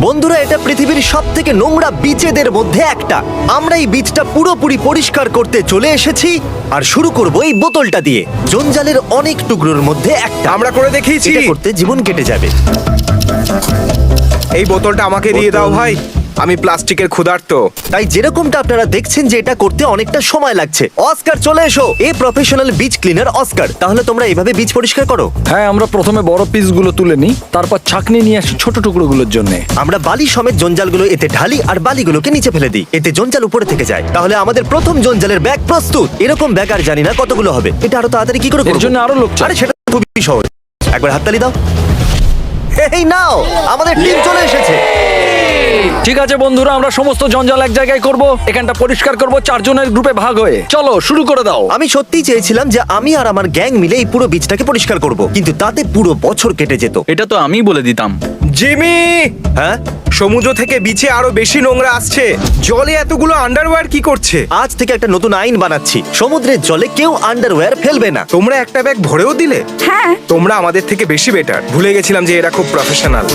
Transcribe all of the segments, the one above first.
বন্ধুরা, এটা পৃথিবীর সবথেকে নোংরা বিচেদের মধ্যে একটা। আমরা এই বিচটা পুরোপুরি পরিষ্কার করতে চলে এসেছি আর শুরু করব এই বোতলটা দিয়ে। জঞ্জালের অনেক টুকরোর মধ্যে একটা। আমরা করে দেখিয়েছি। এটা করতে জীবন কেটে যাবে। এই বোতলটা আমাকে দিয়ে দাও ভাই, আমি প্লাস্টিকের ক্ষুধার্ত। তাই যেরকমটা আপনারা দেখছেন যে এটা করতে অনেকটা সময় লাগছে। অস্কার, চলে এসো। A professional beach cleaner Oscar. তাহলে তোমরা এইভাবে বিচ পরিষ্কার করো? হ্যাঁ, আমরা প্রথমে বড় পিসগুলো তুলে নিই, তারপর ছাঁকনি নিয়ে আসি ছোট টুকরোগুলোর জন্য। আমরা বালি সমেত জঞ্জালগুলো এতে ঢালি আর বালিগুলোকে নিচে ফেলে দিই। এতে জঞ্জাল উপরে থেকে যায়। তাহলে আমাদের প্রথম জঞ্জালের ব্যাগ প্রস্তুত। এরকম ব্যাগ আর জানি না কতগুলো হবে। এটা আরো তাড়াতাড়ি কি করে করব? এর জন্য আরো লোক চাই। আরে সেটা খুবই সহজ। একবার হাততালি দাও। এই নাও, আমাদের টিম চলে এসেছে। ঠিক আছে বন্ধুরা, আমরা সমস্ত জঞ্জাল এক জায়গায় করব। এখানটা পরিষ্কার করব 4 জনের গ্রুপে ভাগ হয়ে। চলো শুরু করে দাও। আমি সত্যিই চেয়েছিলাম যে আমি আর আমার গ্যাং মিলে এই পুরো বিচটাকে পরিষ্কার করব, কিন্তু তাতে পুরো বছর কেটে যেত। এটা তো আমি বলে দিতাম। জিমি, হ্যাঁ, সমুদ্র থেকে বিচে আরো বেশি নোংরা আসছে। জলে এতগুলো আন্ডারওয়্যার কি করছে? আজ থেকে একটা নতুন আইন বানাচ্ছি, সমুদ্রের জলে কেউ আন্ডারওয়্যার ফেলবে না। তোমরা একটা ব্যাগ ভরেও দিলে? হ্যাঁ, তোমরা আমাদের থেকে বেশি বেটার। ভুলে গেছিলাম যে এরা খুব প্রফেশনাল।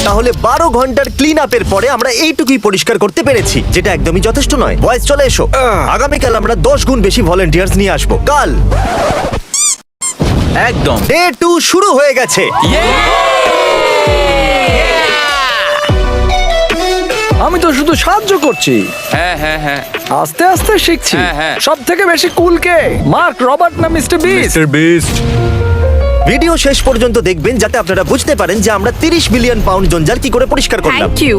তাহলে 12 ঘন্টার ক্লিন আপের পরে আমরা এইটুকুই পরিষ্কার করতে পেরেছি, যেটা একদমই যথেষ্ট নয়। বয়স, চলে এসো। আগামীকাল আমরা 10 গুণ বেশি ভলেন্টিয়ার্স নিয়ে আসবো। কাল একদম। ডে 2 শুরু হয়ে গেছে। আমি তো শুধু সাহায্য করছি, হ্যাঁ হ্যাঁ হ্যাঁ। আস্তে আস্তে শিখছি। হ্যাঁ, হ্যাঁ। সব থেকে বেশি কুল কে? মার্ক রবার্ট না মিস্টার বিস্ট? বিস্ট। ভিডিও শেষ পর্যন্ত দেখবেন যাতে আপনারা বুঝতে পারেন যে আমরা 30 মিলিয়ন পাউন্ড জঞ্জাল কি করে পরিষ্কার করলাম। থ্যাংক ইউ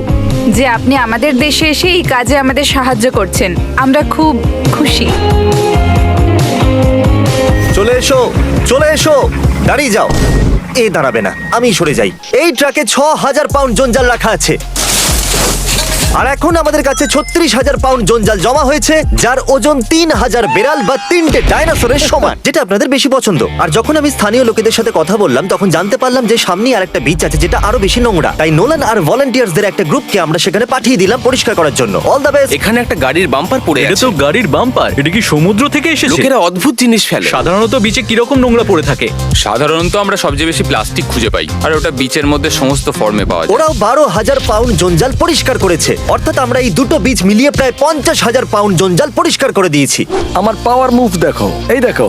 যে আপনি আমাদের দেশে এসে এই কাজে আমাদের সাহায্য করছেন। আমরা খুব খুশি। চলে এসো, চলে এসো। দাঁড়িয়ে যাও। এ দাঁড়াবে না, আমি সরে যাই। এই ট্রাকে 6000 পাউন্ড জঞ্জাল রাখা আছে। আর এখন আমাদের কাছে 36,000 পাউন্ড জঞ্জাল জমা হয়েছে, যার ওজন 3000 বেড়াল বা 3টে ডাইনোসরের সমান, যেটা আপনাদের বেশি পছন্দ। আর যখন আমি স্থানীয় লোকেদের সাথে কথা বললাম, তখন জানতে পারলাম যে সামনেই আরেকটা বিচ আছে যেটা আরো বেশি নোংরা। তাই নোলান আর ভলান্টিয়ার্সদের একটা গ্রুপকে আমরা সেখানে পাঠিয়ে দিলাম পরিষ্কার করার জন্য। All the best. এখানে একটা গাড়ির বাম্পার পড়ে এটা আছে। তো গাড়ির বাম্পার। এটা কি সমুদ্র থেকে এসেছে? লোকেরা অদ্ভুত জিনিস ফেলে। সাধারণত বিচে কিরকম নোংরা পড়ে থাকে? সাধারণত আমরা সবচেয়ে বেশি প্লাস্টিক খুঁজে পাই, আর ওটা বিচের মধ্যে সমস্ত ফর্মে পাওয়া যায়। ওরাও 12,000 পাউন্ড জঞ্জাল পরিষ্কার করেছে। অর্থাৎ আমরা এই দুটো বীজ মিলিয়ে প্রায় 50,000 পাউন্ড জঞ্জাল পরিষ্কার করে দিয়েছি। আমার পাওয়ার মুভ দেখো, এই দেখো।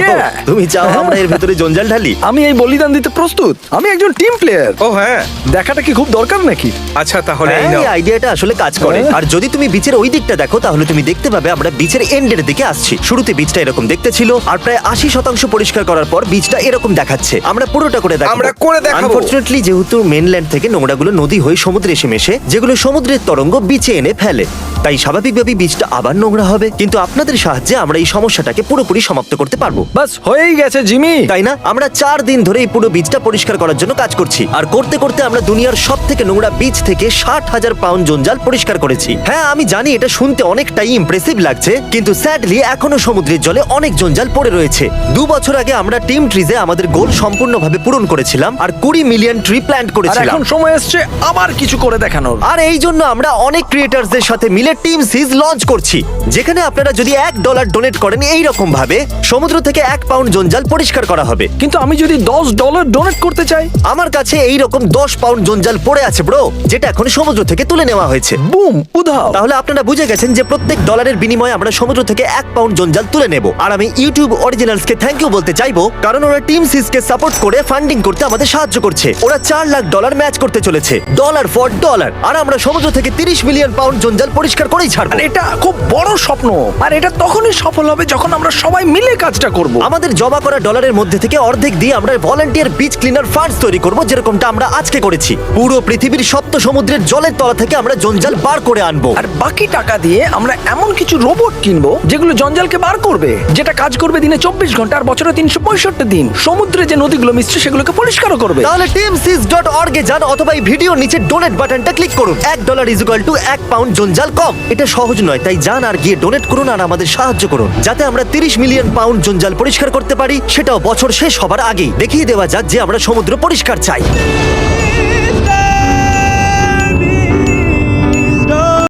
Yeah! তুমি চাও আমরা এর ভেতরে জঞ্জাল ঢালি? আমি এই বলিদান দিতে প্রস্তুত। আমি একজন টিম প্লেয়ার। ও হ্যাঁ, দেখাটা কি খুব দরকার নাকি? আচ্ছা তাহলে এই হ্যাঁ, নাও। এই আইডিয়াটা আসলে কাজ করে। হ্যাঁ। আর যদি তুমি বিচের ওই দিকটা দেখো, তাহলে তুমি দেখতে পাবে আমরা বিচের এন্ডের দিকে আসছি। শুরুতে বিচটা এরকম দেখতে ছিল, আর প্রায় 80% পরিষ্কার করার পর বিচটা এরকম দেখাচ্ছে। আমরা পুরোটা করে দেখাবো। আমরা করে দেখাবো। আনফরচুনেটলি, যেহেতু মেনল্যান্ড থেকে নোংরাগুলো নদী হয়ে সমুদ্রে এসে মেশে, যেগুলো সমুদ্রের তরঙ্গ বিচে এনে ফেলে, তাই স্বাভাবিকভাবেই বিচটা আবার নোংরা হবে। কিন্তু আপনাদের সাহায্যে আমরা এই সমস্যাটাকে পুরোপুরি সমাপ্ত করতে পারবো। বাস হয়েই গেছে জিমি। তাই না? আমরা 4 দিন ধরে এই পুরো বিচটা পরিষ্কার করার জন্য কাজ করছি, আর করতে করতে আমরা দুনিয়ার সব থেকে নোংরা বিচ থেকে 60,000 পাউন্ড জঞ্জাল পরিষ্কার করেছি। হ্যাঁ, আমি জানি এটা শুনতে অনেকটাই ইমপ্রেসিভ লাগছে, কিন্তু স্যাডলি এখনো সমুদ্রের জলে অনেক জঞ্জাল পড়ে রয়েছে। 2 বছর আগে আমরা টিম ট্রিজে আমাদের গোল সম্পূর্ণভাবে পূরণ করেছিলাম আর 20 মিলিয়ন ট্রি প্ল্যান্ট আর করেছিলাম। এখন সময় এসছে আবার কিছু করে দেখানোর। আর এই জন্য আমরা অনেক ক্রিয়েটারসদের সাথে মিলে টিম সিজ লঞ্চ করছি, যেখানে আপনারা যদি $1 ডোনেট করেন, এই রকম ভাবে সমুদ্র থেকে 1 পাউন্ড জঞ্জাল পরিষ্কার করা হবে। কিন্তু আমি যদি $10 ডোনেট করতে চাই? আমার কাছে এই রকম 10 পাউন্ড জঞ্জাল পড়ে আছে ব্রো, যেটা এখন সমুদ্র থেকে তুলে নেওয়া হয়েছে। বুম, উধাও। তাহলে আপনারা বুঝে গেছেন যে প্রত্যেক ডলারের বিনিময়ে আমরা সমুদ্র থেকে 1 পাউন্ড জঞ্জাল তুলে নেব। আর আমি ইউটিউব অরিজিনালসকে থ্যাংক ইউ বলতে চাইবো, কারণ ওরা টিম সিজকে সাপোর্ট করে ফান্ডিং করতে আমাদের সাহায্য করছে। ওরা $4 লাখ ম্যাচ করতে চলেছে, ডলার ফর ডলার। আর আমরা সমুদ্র থেকে 30 মিলিয়ন পাউন্ড জঞ্জাল পরিষ্কার করেই ছাড়বো। আর এটা খুব বড় স্বপ্ন, আর এটা তখনই সফল হবে যখন আমরা সবাই মিলে কাজটা করব। আমাদের জমা করা ডলারের মধ্যে থেকে অর্ধেক দিয়ে আমরা ভলান্টিয়ার বিচ ক্লিনার ফান্ডস তৈরি করব, যেরকমটা আমরা আজকে করেছি। পুরো পৃথিবীর সপ্ত সমুদ্রের জলের তলা থেকে আমরা জঞ্জাল বার করে আনবো। আর বাকি টাকা দিয়ে আমরা এমন কিছু রোবট কিনবো যেগুলো জঞ্জালকে বার করবে, যেটা কাজ করবে দিনে 24 ঘন্টা আর বছরে 365 দিন। সমুদ্রে যে নদীগুলো মিশছে সেগুলোকে পরিষ্কারও করবে। তাহলে teamseas.org এ যান, অথবা এই ভিডিওর নিচে ডোনেট বাটনটা ক্লিক করুন। $1 = 1 পাউন্ড জঞ্জাল কম। এটা সহজ নয়, তাই যান আর গিয়ে ডোনেট করুন আর আমাদের সাহায্য করুন, যাতে আমরা 30 মিলিয়ন পাউন্ড জঞ্জাল পরিষ্কার করতে পারি, সেটাও বছর শেষ হবার আগেই। দেখিয়ে দেওয়া যাক যে আমরা সমুদ্র পরিষ্কার চাই।